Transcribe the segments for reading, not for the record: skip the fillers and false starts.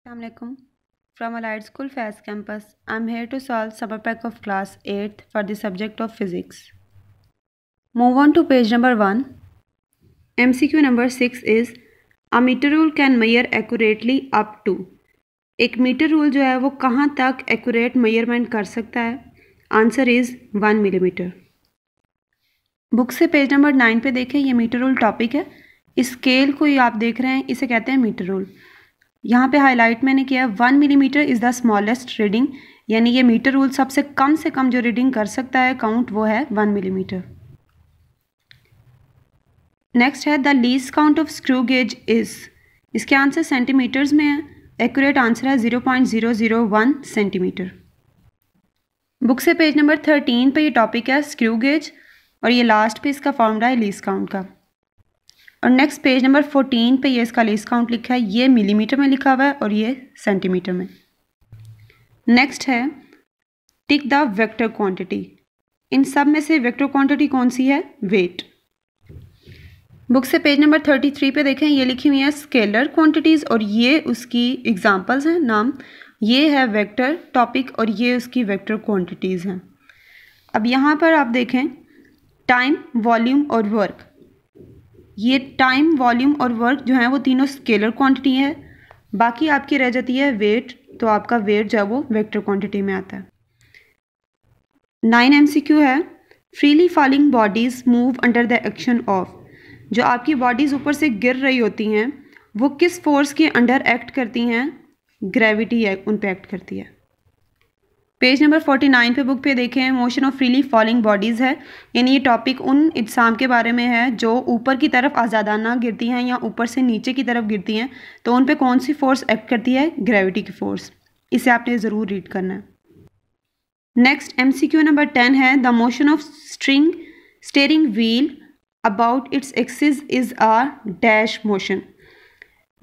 Assalamualaikum. From Allied School Faiz campus, I'm here to solve summer pack of class 8th for the subject of physics. Move on to page number 1. MCQ number 6 is a meter rule can measure accurately up to. एक metre rule जो है वो कहाँ तक accurate measurement कर सकता है? Answer is 1 millimetre. Book से पेज नंबर 9 पे देखें, ये मीटर रूल टॉपिक है. इस स्केल को ये आप देख रहे हैं, इसे कहते हैं मीटर रूल. यहाँ पे हाईलाइट मैंने किया 1 millimetre is the smallest reading, यानी ये मीटर रूल सबसे कम से कम जो रीडिंग कर सकता है काउंट वो है 1 मिलीमीटर. नेक्स्ट है the least count of screw gauge is. इसके आंसर सेंटीमीटर्स में है. एक्यूरेट आंसर है 0.001 सेंटीमीटर. बुक से पेज नंबर 13 पे ये टॉपिक है स्क्रू गेज, और ये लास्ट पे इसका फॉर्मूला है लीस्ट काउंट का. और नेक्स्ट पेज नंबर 14 पे ये इसका लीस्ट काउंट लिखा है, ये मिलीमीटर में लिखा हुआ है और ये सेंटीमीटर में. नेक्स्ट है टिक द वेक्टर क्वांटिटी. इन सब में से वेक्टर क्वांटिटी कौन सी है? वेट. बुक से पेज नंबर 33 पे देखें, ये लिखी हुई है स्केलर क्वांटिटीज़ और ये उसकी एग्जांपल्स हैं, नाम. ये है वेक्टर टॉपिक और ये उसकी वेक्टर क्वांटिटीज़ हैं. अब यहाँ पर आप देखें टाइम, वॉल्यूम और वर्क. ये टाइम, वॉल्यूम और वर्क जो है वो तीनों स्केलर क्वांटिटी है. बाकी आपकी रह जाती है वेट, तो आपका वेट जो है वो वेक्टर क्वांटिटी में आता है. 9 MCQ है freely falling bodies move under the action of. जो आपकी बॉडीज़ ऊपर से गिर रही होती हैं वो किस फोर्स के अंडर एक्ट करती हैं? ग्रेविटी है उन पे एक्ट करती है. पेज नंबर 49 पे बुक पे देखें motion of freely falling bodies है, यानी ये टॉपिक उन इज्साम के बारे में है जो ऊपर की तरफ आज़ादाना गिरती हैं या ऊपर से नीचे की तरफ गिरती हैं, तो उन पे कौन सी फोर्स एक्ट करती है? ग्रेविटी की फोर्स. इसे आपने ज़रूर रीड करना है. नेक्स्ट MCQ नंबर 10 है the motion of steering wheel about its axis is a dash motion.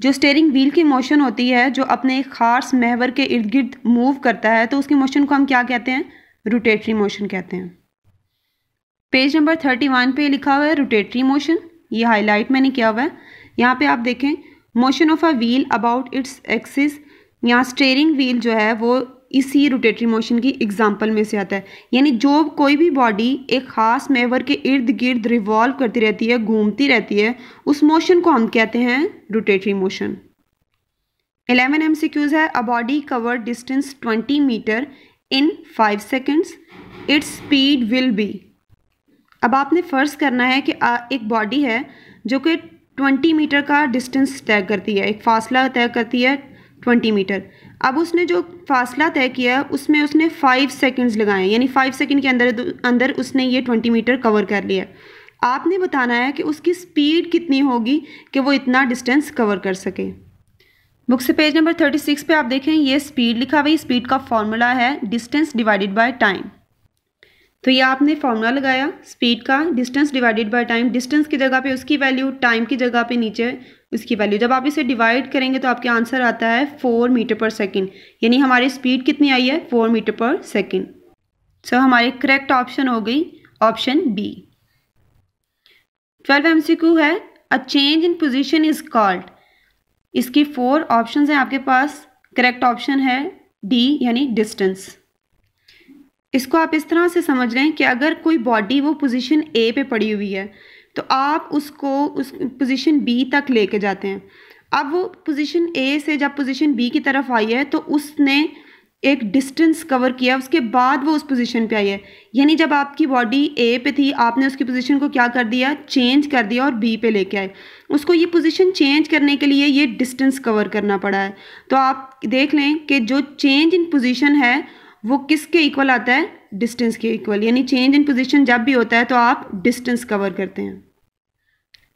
जो स्टीयरिंग व्हील की मोशन होती है जो अपने एक खास महवर के इर्द गिर्द मूव करता है, तो उसकी मोशन को हम क्या कहते हैं? रोटेटरी मोशन कहते हैं. पेज नंबर 31 पे लिखा हुआ है रोटेटरी मोशन, ये हाईलाइट मैंने किया हुआ है. यहाँ पे आप देखें motion of a wheel about its axis, यहाँ स्टीयरिंग व्हील जो है वो इसी रोटेटरी मोशन की एग्जांपल में से आता है. यानी जो कोई भी बॉडी एक ख़ास महवर के इर्द गिर्द रिवॉल्व करती रहती है, घूमती रहती है, उस मोशन को हम कहते हैं रोटेटरी मोशन. 11 MCQs है a body cover distance 20 metre in 5 seconds, its speed will be. अब आपने फ़र्ज़ करना है कि एक बॉडी है जो कि 20 मीटर का डिस्टेंस तय करती है, एक फासला तय करती है 20 मीटर. अब उसने जो फासला तय किया उसमें उसने 5 सेकंड्स लगाए, यानी 5 सेकंड के अंदर उसने ये 20 मीटर कवर कर लिया. आपने बताना है कि उसकी स्पीड कितनी होगी कि वो इतना डिस्टेंस कवर कर सके. बुक से पेज नंबर 36 पे आप देखें ये स्पीड लिखा हुआ है. स्पीड का फॉर्मूला है डिस्टेंस डिवाइडेड बाय टाइम. तो ये आपने फॉर्मूला लगाया स्पीड का, distance divided by time. Distance की जगह पे उसकी वैल्यू, टाइम की जगह पे नीचे उसकी वैल्यू. जब आप इसे डिवाइड करेंगे तो आपके आंसर आता है 4 मीटर पर सेकेंड, यानी हमारी स्पीड कितनी आई है? 4 मीटर पर सेकेंड. सो हमारी करेक्ट ऑप्शन हो गई ऑप्शन बी. 12 MCQ है a change in position is called. इसकी 4 ऑप्शंस हैं आपके पास. करेक्ट ऑप्शन है डी यानी डिस्टेंस. इसको आप इस तरह से समझ लें कि अगर कोई बॉडी वो पोजीशन ए पे पड़ी हुई है तो आप उसको उस पोजीशन बी तक लेके जाते हैं. अब वो पोजीशन ए से जब पोजीशन बी की तरफ आई है तो उसने एक डिस्टेंस कवर किया, उसके बाद वो उस पोजीशन पे आई है. यानी जब आपकी बॉडी ए पे थी आपने उसकी पोजीशन को क्या कर दिया? चेंज कर दिया और बी पे लेके आए. उसको ये पोजीशन चेंज करने के लिए ये डिस्टेंस कवर करना पड़ा है. तो आप देख लें कि जो चेंज इन पोजीशन है वो किसके इक्वल आता है? डिस्टेंस के इक्वल. यानी चेंज इन पोजीशन जब भी होता है तो आप डिस्टेंस कवर करते हैं.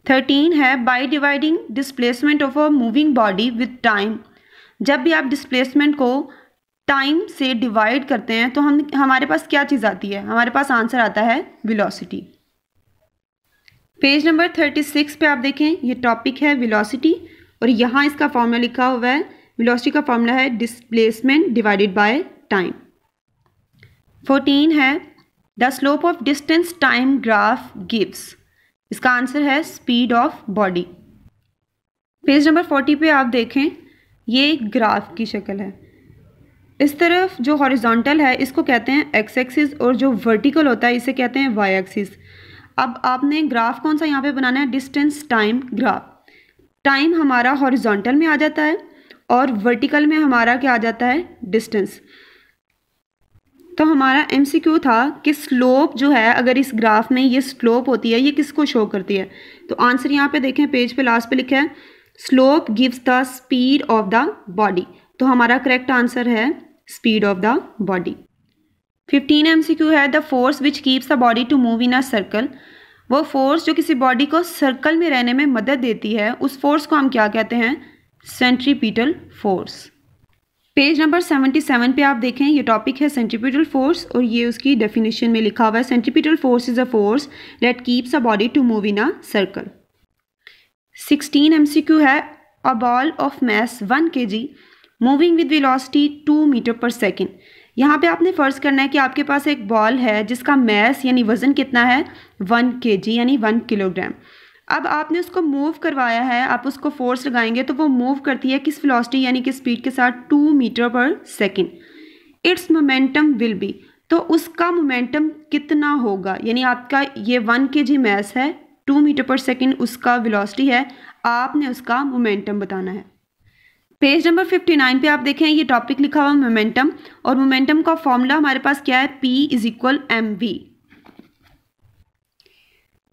13 है by dividing displacement of a moving body with time. जब भी आप डिस्प्लेसमेंट को टाइम से डिवाइड करते हैं तो हमारे पास क्या चीज़ आती है? हमारे पास आंसर आता है वेलोसिटी. पेज नंबर 36 पे आप देखें ये टॉपिक है वेलोसिटी और यहाँ इसका फॉर्मूला लिखा हुआ है. वेलोसिटी का फॉर्मूला है डिस्प्लेसमेंट डिवाइडेड बाय टाइम. 14 है the slope of distance time graph gives. इसका आंसर है speed of body. Page number 40 पे आप देखें ये एक ग्राफ की शक्ल है। इस तरफ जो हॉरिजॉन्टल है इसको कहते हैं एक्स एक्सिस और जो वर्टिकल होता है इसे कहते हैं वाई एक्सिस। अब आपने ग्राफ कौन सा यहाँ पे बनाना है, डिस्टेंस टाइम ग्राफ। टाइम हमारा हॉरिजॉन्टल में आ जाता है और वर्टिकल में हमारा क्या आ जाता है, डिस्टेंस। तो हमारा एमसीक्यू था कि स्लोप जो है, अगर इस ग्राफ में ये स्लोप होती है ये किसको शो करती है। तो आंसर यहाँ पे देखें, पेज पे लास्ट पे लिखा है slope gives the speed of the body. तो हमारा करेक्ट आंसर है speed of the body. 15 MCQ है the force which keeps the body to move in a circle. वो फोर्स जो किसी बॉडी को सर्कल में रहने में मदद देती है, उस फोर्स को हम क्या कहते हैं, सेंट्रीपिटल फोर्स। पेज नंबर 77 पे आप देखें, ये टॉपिक है सेंट्रीपिटल फोर्स और ये उसकी डेफिनेशन में लिखा हुआ है, centripetal force is a force that keeps a body to move in a circle. 16 MCQ है a ball of mass 1 kg moving with velocity 2 metre per second. यहाँ पे आपने फ़र्ज़ करना है कि आपके पास एक बॉल है जिसका मैस यानी वज़न कितना है, 1 kg यानी 1 किलोग्राम। अब आपने उसको मूव करवाया है, आप उसको फोर्स लगाएंगे तो वो मूव करती है किस वेलोसिटी यानी कि स्पीड के साथ, 2 metre per second. It's momentum will be, तो उसका मोमेंटम कितना होगा, यानी आपका ये 1 kg मैस है, 2 मीटर पर सेकेंड उसका वेलोसिटी है, आपने उसका मोमेंटम बताना है। पेज नंबर 59 पे आप देखें, ये टॉपिक लिखा हुआ मोमेंटम और मोमेंटम का फॉर्मूला हमारे पास क्या है, P = mv।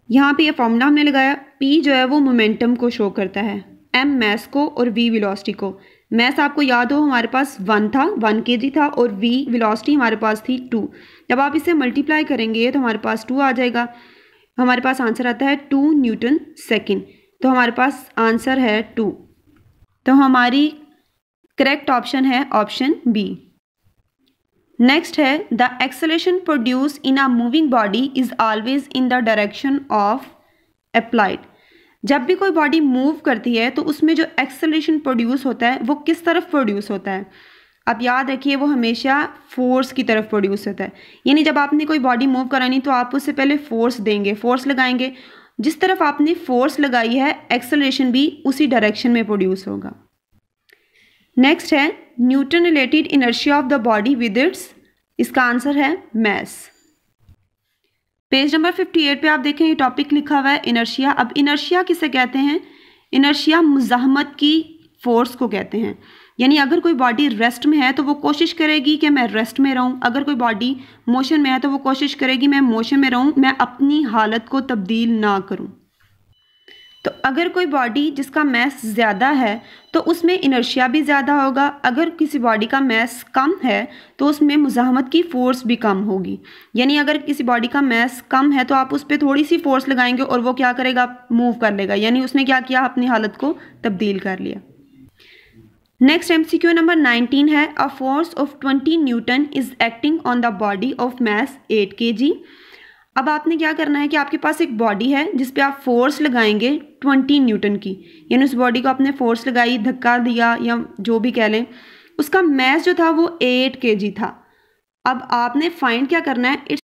यहाँ पे ये फॉर्मूला हमने लगाया, P जो है वो मोमेंटम को शो करता है, m मैस को और v वेलोसिटी को। मैस आपको याद हो हमारे पास 1 था, 1 kg था और v वेलोसिटी हमारे पास थी 2। जब आप इसे मल्टीप्लाई करेंगे तो हमारे पास 2 आ जाएगा, हमारे पास आंसर आता है 2 न्यूटन सेकेंड। तो हमारे पास आंसर है 2। तो हमारी करेक्ट ऑप्शन है ऑप्शन बी। नेक्स्ट है the acceleration produce in a moving body is always in the direction of applied. जब भी कोई बॉडी मूव करती है तो उसमें जो एक्सेलरेशन प्रोड्यूस होता है वो किस तरफ प्रोड्यूस होता है, आप याद रखिए वो हमेशा फोर्स की तरफ प्रोड्यूस होता है। यानी जब आपने कोई बॉडी मूव करानी तो आप उससे पहले फोर्स देंगे, फोर्स लगाएंगे, जिस तरफ आपने फोर्स लगाई है एक्सेलरेशन भी उसी डायरेक्शन में प्रोड्यूस होगा। नेक्स्ट है Newton related inertia of the body with its, इसका आंसर है मैस। पेज नंबर 58 पे आप देखें, ये टॉपिक लिखा हुआ है इनर्शिया। अब इनर्शिया किसे कहते हैं, इनर्शिया मुज़ाहमत की फोर्स को कहते हैं। यानी अगर कोई बॉडी रेस्ट में है तो वो कोशिश करेगी कि मैं रेस्ट में रहूं, अगर कोई बॉडी मोशन में है तो वो कोशिश करेगी मैं मोशन में रहूं, मैं अपनी हालत को तब्दील ना करूं। तो अगर कोई बॉडी जिसका मैस ज़्यादा है तो उसमें इनर्शिया भी ज़्यादा होगा, अगर किसी बॉडी का मैस कम है तो उसमें मुज़ाहमत की फ़ोर्स भी कम होगी। यानी अगर किसी बॉडी का मैस कम है तो आप उस पर थोड़ी सी फोर्स लगाएंगे और वो क्या करेगा, मूव कर लेगा, यानी उसने क्या किया, अपनी हालत को तब्दील कर लिया। नेक्स्ट एमसीक्यू नंबर 19 है a force of 20 Newton is acting on the body of mass 8 kg। अब आपने क्या करना है कि आपके पास एक बॉडी है जिस पे आप फोर्स लगाएंगे 20 न्यूटन की, यानी उस बॉडी को आपने फोर्स लगाई, धक्का दिया या जो भी कह लें, उसका मैस जो था वो 8 kg था। अब आपने फाइंड क्या करना है, इट्स